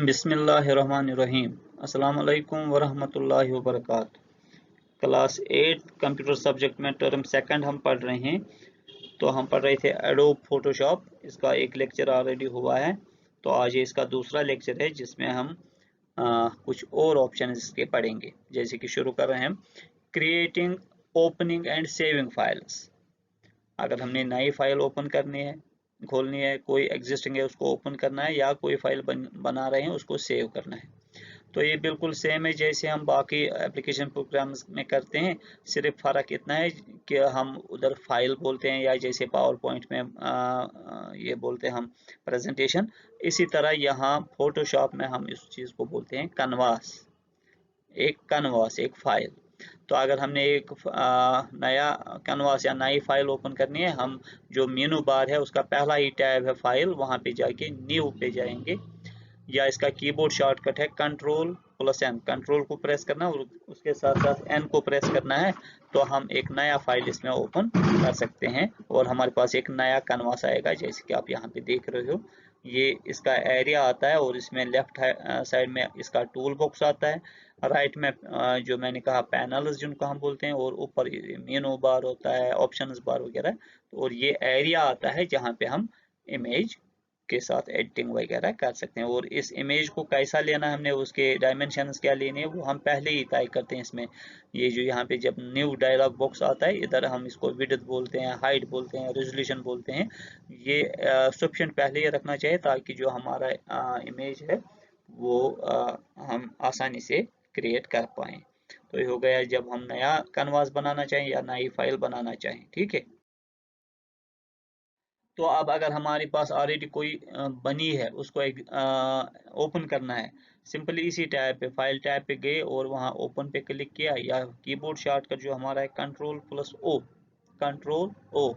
बिस्मिल्लाहिर्रहमानिर्रहीम। अस्सलाम वालेकुम वरहमतुल्लाहि वबरकातुहू। क्लास 8 कंप्यूटर सब्जेक्ट में टर्म सेकंड हम पढ़ रहे हैं। तो हम पढ़ रहे थे एडोब फोटोशॉप। इसका एक लेक्चर ऑलरेडी हुआ है, तो आज ये इसका दूसरा लेक्चर है जिसमें हम कुछ और ऑप्शन इसके पढ़ेंगे। जैसे कि शुरू कर रहे हैं हम creating, opening and saving files. अगर हमने नई फाइल ओपन करनी है, खोलनी है, कोई एग्जिस्टिंग है उसको ओपन करना है, या कोई फाइल बना रहे हैं उसको सेव करना है, तो ये बिल्कुल सेम है जैसे हम बाकी एप्लीकेशन प्रोग्राम्स में करते हैं। सिर्फ फ़र्क इतना है कि हम उधर फाइल बोलते हैं, या जैसे पावर पॉइंट में ये बोलते हैं हम प्रेजेंटेशन। इसी तरह यहाँ फोटोशॉप में हम इस चीज़ को बोलते हैं कनवास। एक फाइल। तो अगर हमने एक नया कैनवास या नई फाइल ओपन करनी है, हम जो मेनू बार है उसका पहला ही टैब है फाइल, वहां पे जाके न्यू पे जाएंगे, या इसका कीबोर्ड शॉर्टकट है कंट्रोल+N। कंट्रोल को प्रेस करना और उसके साथ साथ N को प्रेस करना है, तो हम एक नया फाइल इसमें ओपन कर सकते हैं और हमारे पास एक नया कैनवास आएगा। जैसे कि आप यहाँ पे देख रहे हो, ये इसका एरिया आता है और इसमें लेफ्ट साइड में इसका टूल बॉक्स आता है, राइट में जो मैंने कहा पैनल्स जिनको हम बोलते हैं, और ऊपर मेनू बार होता है, ऑप्शंस बार वगैरह। और ये एरिया आता है जहाँ पे हम इमेज के साथ एडिटिंग वगैरह कर सकते हैं। और इस इमेज को कैसा लेना है, हमने उसके डायमेंशंस क्या लेने हैं वो हम पहले ही तय करते हैं इसमें। ये जो यहाँ पे जब न्यू डायलॉग बॉक्स आता है, इधर हम इसको विड्थ बोलते हैं, हाइट बोलते हैं, रेजोल्यूशन बोलते हैं। ये सफिशिएंट पहले ही रखना चाहिए ताकि जो हमारा इमेज है वो हम आसानी से क्रिएट कर पाएँ। तो ये हो गया जब हम नया कैनवास बनाना चाहें या नई फाइल बनाना चाहें, ठीक है। तो अब अगर हमारे पास ऑलरेडी कोई बनी है, उसको एक ओपन करना है, सिंपली इसी टैब पे, फाइल टैब पे गए और वहाँ ओपन पे क्लिक किया, या कीबोर्ड शॉर्टकट जो हमारा है कंट्रोल O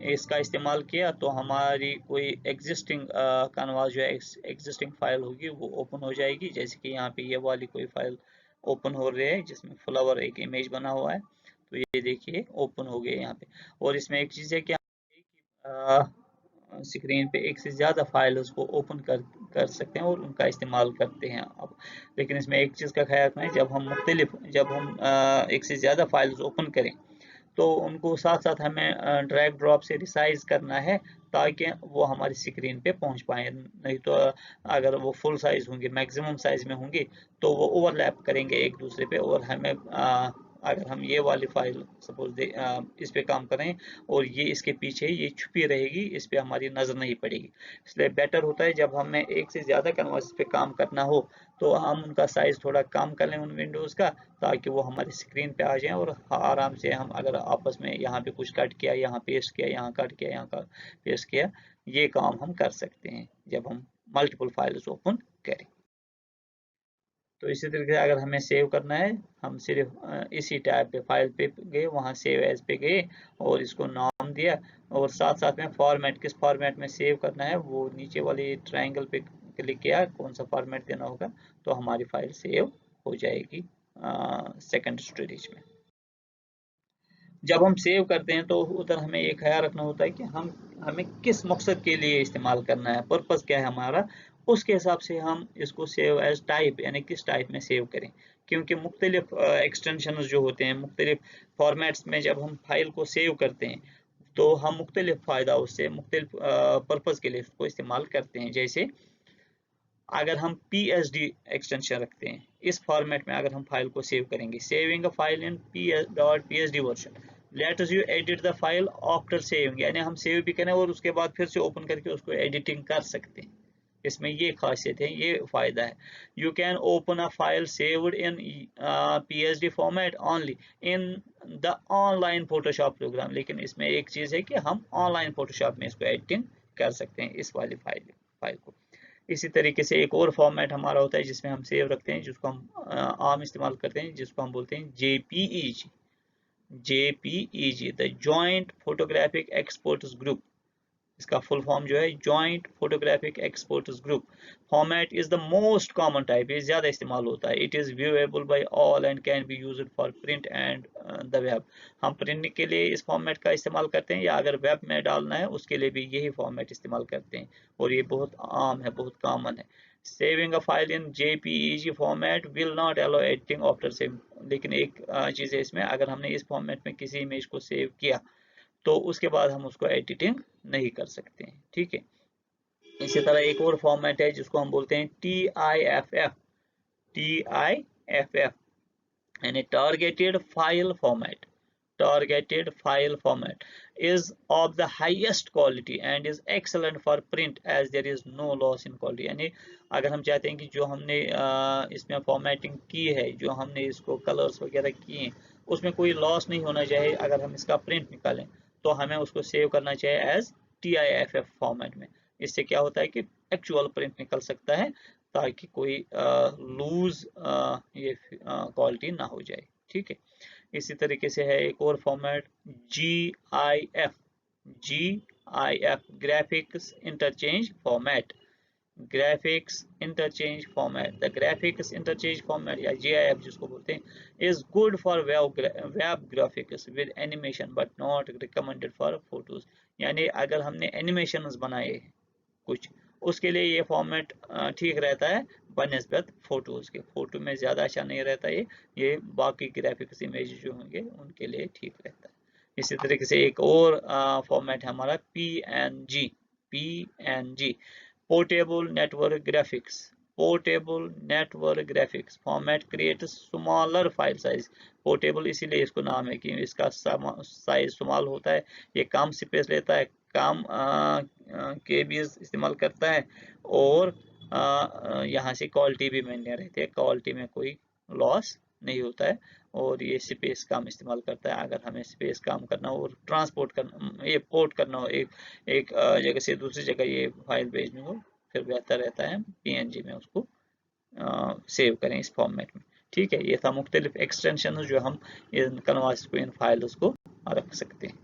इसका इस्तेमाल किया, तो हमारी कोई एग्जिस्टिंग कैनवास जो है एग्जिस्टिंग फाइल होगी वो ओपन हो जाएगी। जैसे कि यहाँ पे ये वाली कोई फाइल ओपन हो रही है जिसमें फ्लावर एक इमेज बना हुआ है, तो ये देखिए ओपन हो गया यहाँ पे। और इसमें एक चीज़ है कि स्क्रीन पे एक से ज़्यादा फाइल उसको ओपन कर सकते हैं और उनका इस्तेमाल करते हैं अब। लेकिन इसमें एक चीज़ का ख्याल रखना है, जब हम एक से ज़्यादा फाइल्स ओपन करें, तो उनको साथ साथ हमें ड्रैग ड्रॉप से रिसाइज करना है ताकि वो हमारी स्क्रीन पे पहुंच पाए। नहीं तो अगर वो फुल साइज होंगे, मैक्सिमम साइज में होंगे, तो वो ओवरलैप करेंगे एक दूसरे पे, और हमें अगर हम ये वाली फाइल सपोज इस पे काम करें और ये इसके पीछे ये छुपी रहेगी, इस पे हमारी नजर नहीं पड़ेगी। इसलिए बेटर होता है जब हमें एक से ज्यादा कैनवास पे काम करना हो, तो हम उनका साइज थोड़ा कम कर लें उन विंडोज का, ताकि वो हमारी स्क्रीन पे आ जाएं और आराम से हम अगर आपस में यहाँ पे कुछ कट किया, यहाँ पेस्ट किया, यहाँ कट किया, यहाँ पेस्ट किया, ये काम हम कर सकते हैं जब हम मल्टीपल फाइल्स ओपन करें। तो इसी तरीके से अगर हमें सेव करना है, हम सिर्फ इसी टैब पे फाइल पे गए, वहाँ सेव एज पे गए और इसको नाम दिया, और साथ साथ में फॉर्मेट, किस फॉर्मेट में सेव करना है वो नीचे वाली ट्रायंगल पे क्लिक किया, कौन सा फॉर्मेट देना होगा, तो हमारी फाइल सेव हो जाएगी सेकंड स्टोरेज में। जब हम सेव करते हैं तो उधर हमें एक ख्याल रखना होता है कि हमें किस मकसद के लिए इस्तेमाल करना है, पर्पस क्या है हमारा, उसके हिसाब से हम इसको सेव एज टाइप, यानी किस टाइप में सेव करें। क्योंकि मुख्तलिफ एक्सटेंशन जो होते हैं, मुख्तलिफ फॉर्मेट्स में जब हम फाइल को सेव करते हैं, तो हम मुख्तलिफ फ़ायदा उससे मुख्तलिफ पर्पस के लिए उसको इस्तेमाल करते हैं। जैसे अगर हम PSD एक्सटेंशन रखते हैं, इस फॉर्मेट में अगर हम फाइल को सेव करेंगे, saving a file in .psd version, let us you edit the file after saving, यानी हम सेव भी करें और उसके बाद फिर से ओपन करके उसको एडिटिंग कर सकते हैं। इसमें ये खासियत है, ये फायदा है। You can open a file saved in PSD format only in the online Photoshop program, लेकिन इसमें एक चीज है कि हम ऑनलाइन फोटोशॉप में इसको एडिटिंग कर सकते हैं, इस वाली फाइल को। इसी तरीके से एक और फॉर्मेट हमारा होता है जिसमें हम सेव रखते हैं, जिसको हम आम इस्तेमाल करते हैं, जिसको हम बोलते हैं JPEG, the joint photographic exporters group. इसका फुल फॉर्म जो है joint photographic exporters group. Format is the most common type, ये ज्यादा इस्तेमाल होता है। It is viewable by all and can be used for print and the web. हम print के लिए इस फॉर्मेट का इस्तेमाल करते हैं, या अगर वेब में डालना है उसके लिए भी यही फॉर्मेट इस्तेमाल करते हैं, और ये बहुत आम है, बहुत कॉमन है। Saving a file in JPEG format will not allow editing after save. लेकिन एक चीज़ है इसमें, अगर हमने इस फॉर्मेट में किसी इमेज को सेव किया तो उसके बाद हम उसको एडिटिंग नहीं कर सकते हैं, ठीक है। इसी तरह एक और फॉर्मेट है जिसको हम बोलते हैं TIFF। TIFF यानी targeted file format. Targeted file format is of the highest quality and is excellent for print as there is no loss in quality। यानी अगर हम चाहते हैं कि जो हमने इसमें फॉर्मेटिंग की है, जो हमने इसको कलर्स वगैरह किए हैं, उसमें कोई लॉस नहीं होना चाहिए। अगर हम इसका प्रिंट निकालें तो हमें उसको सेव करना चाहिए एज TIFF फॉर्मेट में। इससे क्या होता है कि एक्चुअल प्रिंट निकल सकता है, ताकि कोई लूज ये क्वालिटी ना हो जाए, ठीक है। इसी तरीके से है एक और format GIF। GIF graphics interchange format. Graphics interchange format, the graphics interchange format या GIF जिसको बोलते हैं, is good for web graphics with animation but not recommended for photos. यानी अगर हमने एनिमेशंस बनाए कुछ, उसके लिए ये फॉर्मेट ठीक रहता है बनिस्बत फोटोज के। फोटो में ज़्यादा अच्छा नहीं रहता ये बाकी ग्राफिक्स इमेज जो होंगे उनके लिए ठीक रहता है। इसी तरीके से एक और फॉर्मेट है हमारा PNG। PNG portable network graphics. Portable network graphics format create smaller file size. Portable इसीलिए इसको नाम है कि इसका साइज स्मॉल होता है, ये कम स्पेस लेता है, कम केबीज इस्तेमाल करता है, और यहाँ से क्वालिटी भी मेंटेन रहती है, क्वालिटी में कोई लॉस नहीं होता है, और ये स्पेस कम इस्तेमाल करता है। अगर हमें स्पेस कम करना हो और ट्रांसपोर्ट करना, ये पोर्ट करना हो एक जगह से दूसरी जगह ये फाइल भेजनी हो, फिर बेहतर रहता है PNG में उसको सेव करें इस फॉर्मेट में, ठीक है। ये था मुख्तलिफ एक्सटेंशन जो हम इन कनवास को, इन फाइल्स को रख सकते हैं।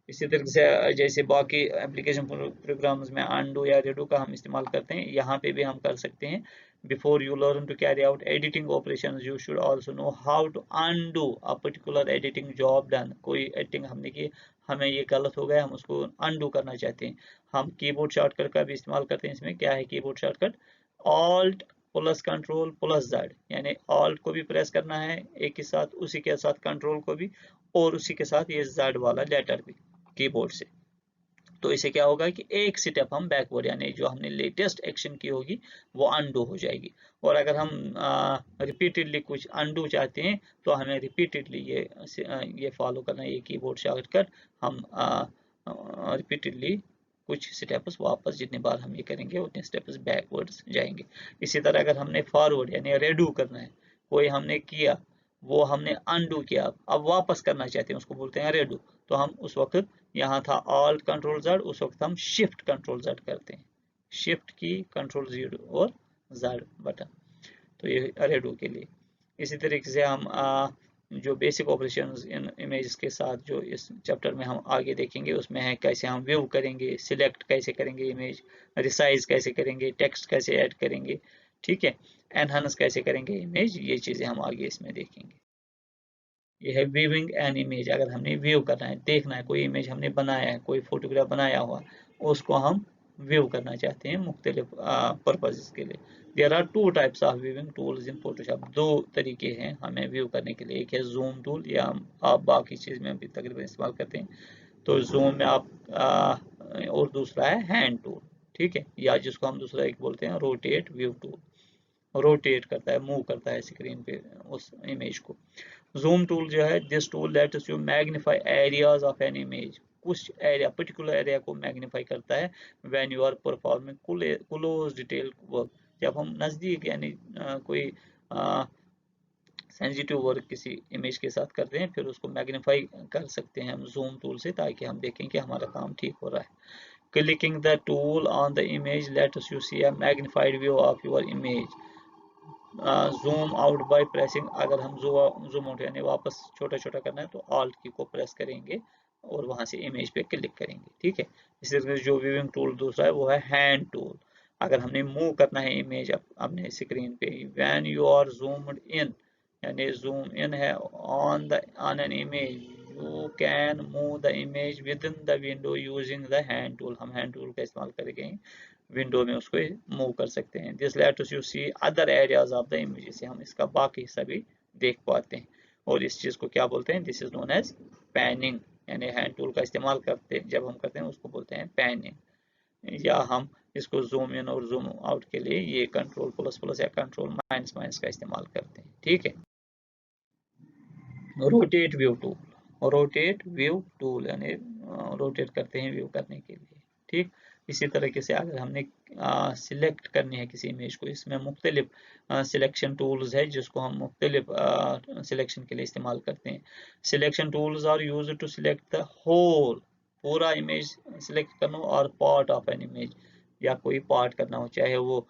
इसी तरीके से जैसे बाकी एप्लीकेशन प्रोग्राम्स में अनडू या रेडो का हम इस्तेमाल करते हैं, यहाँ पे भी हम कर सकते हैं। Before you learn to carry out editing operations you should also know how to undo a particular editing job done. कोई एडिटिंग हमने की, हमें ये गलत हो गया, हम उसको अनडू करना चाहते हैं, हम कीबोर्ड शॉर्टकट का भी इस्तेमाल करते हैं। इसमें क्या है keyboard shortcut? Alt plus control plus Z, यानी ऑल्ट को भी प्रेस करना है एक के साथ, उसी के साथ कंट्रोल को भी, और उसी के साथ ये जेड वाला लेटर भी कीबोर्ड से। तो इसे क्या होगा कि एक स्टेप हम बैकवर्ड, यानी जो हमने लेटेस्ट एक्शन की होगी वो अनडू हो जाएगी। और अगर हम रिपीटेडली कुछ अनडू चाहते हैं तो हमें रिपीटेडली ये फॉलो करना है, ये कीबोर्ड शॉर्टकट हम रिपीटेडली कुछ स्टेप्स वापस, जितनी बार हम ये करेंगे उतने स्टेप्स बैकवर्ड्स जाएंगे। इसी तरह अगर हमने फॉरवर्ड यानी रेडू करना है, कोई हमने किया वो हमने अनडू किया, अब वापस करना चाहते हैं, उसको बोलते हैं रेडू। तो हम उस वक्त, यहाँ था ऑल्ट कंट्रोल जेड, उस वक्त हम शिफ्ट कंट्रोल जेड करते हैं, शिफ्ट की कंट्रोल जीरो और जेड बटन, तो ये रेडो के लिए। इसी तरीके से हम जो बेसिक ऑपरेशंस इन इमेज के साथ जो इस चैप्टर में हम आगे देखेंगे, उसमें है कैसे हम व्यू करेंगे, सिलेक्ट कैसे करेंगे इमेज, रिसाइज कैसे करेंगे, टेक्स्ट कैसे ऐड करेंगे, ठीक है, एनहांस कैसे करेंगे इमेज, ये चीज़ें हम आगे इसमें देखेंगे। ये है व्यूइंग एन इमेज। अगर हमने व्यू करना है, देखना है, कोई इमेज हमने बनाया है, कोई फोटोग्राफ बनाया हुआ, उसको हम व्यू करना चाहते हैं मुख्तलिफ पर्पजेस के लिए। There are two types of viewing tools in Photoshop. दो तरीके हैं हमें व्यू करने के लिए, एक है जूम टूल, या आप बाकी चीज़ में भी तकरीबन इस्तेमाल करते हैं, तो जूम में आप और दूसरा है हैंड टूल, ठीक है, या जिसको हम दूसरा एक बोलते हैं रोटेट व्यू टूल। रोटेट करता है, मूव करता है स्क्रीन पे उस इमेज को। जूम टूल जो है, this tool lets you magnify areas of an image. कुछ एरिया, पर्टिकुलर एरिया को मैग्नीफाई करता है when you are performing close detail work. जब हम नज़दीक यानी कोई सेंसिटिव वर्क किसी इमेज के साथ करते हैं, फिर उसको मैग्नीफाई कर सकते हैं हम जूम टूल से, ताकि हम देखें कि हमारा काम ठीक हो रहा है। Clicking the tool on the image lets you see a magnified view of your image. Zoom out by pressing, अगर हम जूम आउट यानी वापस छोटा छोटा करना है तो ऑल्ट की को प्रेस करेंगे और वहां से इमेज पे क्लिक करेंगे, ठीक है। इसी तरह जो व्यूइंग टूल दूसरा है वो है हैंड टूल। अगर हमने मूव करना है इमेज अपने स्क्रीन पे, व्हेन यू आर जूम्ड इन, यानी जूम इन है on an image, you can move the image with in the window using the hand tool. हम हैंड टूल का इस्तेमाल करेंगे विंडो में उसको मूव कर सकते हैं। This lets you see other areas of the image, से हम इसका बाकी हिस्सा भी देख पाते हैं। और इस चीज को क्या बोलते हैं, this is known as panning, यानी हैंड टूल का इस्तेमाल करते जब हम करते हैं उसको बोलते हैं पैनिंग। या हम इसको जूम इन और जूम आउट के लिए ये कंट्रोल प्लस प्लस या कंट्रोल माइनस माइनस का इस्तेमाल करते हैं। ठीक है। Rotate view tool, rotate view tool यानी रोटेट करते हैं व्यू करने के लिए। ठीक, इसी तरीके से अगर हमने सिलेक्ट करनी है किसी इमेज को, इसमें मुख्तलिफ सिलेक्शन टूल्स है जिसको हम मुख्तलिफ सिलेक्शन के लिए इस्तेमाल करते हैं। Selection tools are use to select the whole, पूरा इमेज सिलेक्ट करना और पार्ट ऑफ एन इमेज, या कोई पार्ट करना हो, चाहे वो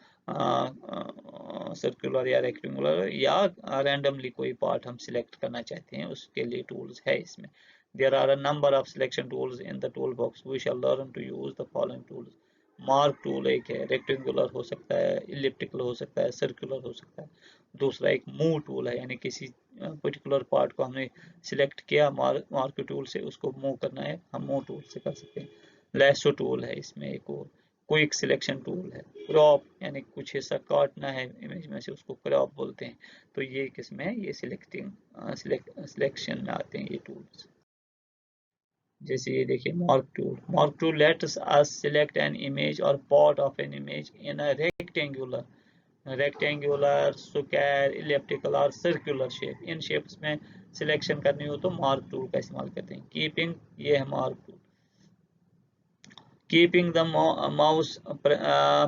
सर्कुलर या रेक्टेंगुलर या रैंडमली कोई पार्ट हम सिलेक्ट करना चाहते हैं, उसके लिए टूल्स है इसमें। There are a number of selection tools in the toolbox. We shall learn to use the following tools. Mark tool एक है, रेक्टेंगुलर हो सकता है, इलिप्टिकल हो सकता है, सर्कुलर हो सकता है। दूसरा एक मूव टूल है, यानी किसी पर्टिकुलर पार्ट को हमने सिलेक्ट किया मार्क टूल से, उसको मूव करना है, हम मूव टूल से कर सकते हैं। लैसो टूल है इसमें एक और। क्विक सिलेक्शन टूल है। क्रॉप यानी कुछ हिस्सा काटना है इमेज में से, उसको क्रॉप बोलते हैं। तो ये किसमें है, ये सिलेक्शन में आते हैं ये टूल्स। जैसे ये देखिए mark tool let's us select an image और part of an image in a rectangular square elliptical और सर्कुलर शेप। इन शेप्स में सिलेक्शन करनी हो तो मार्क टूल का इस्तेमाल करते हैं। कीपिंग, ये है mark tool. Keeping the mouse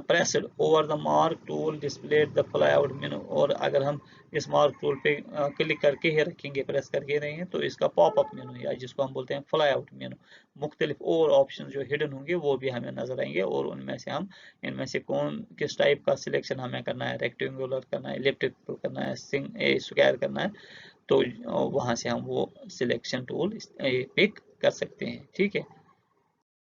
pressed over the mark tool displayed the flyout menu, और अगर हम इस मार्क टूल पे क्लिक करके ही रखेंगे, प्रेस करके रहेंगे, तो इसका पॉपअप मेनू या जिसको हम बोलते हैं फ्लाईआउट मेनू, मुख्तलिफ और ऑप्शन जो हिडन होंगे वो भी हमें नजर आएंगे, और उनमें से हम इनमें से कौन किस टाइप का सिलेक्शन हमें करना है, रेक्टेंगुलर करना है, इलिप्टिकल करना है, स्क्वायर करना है, तो वहां से हम वो सिलेक्शन टूल पिक कर सकते हैं। ठीक है।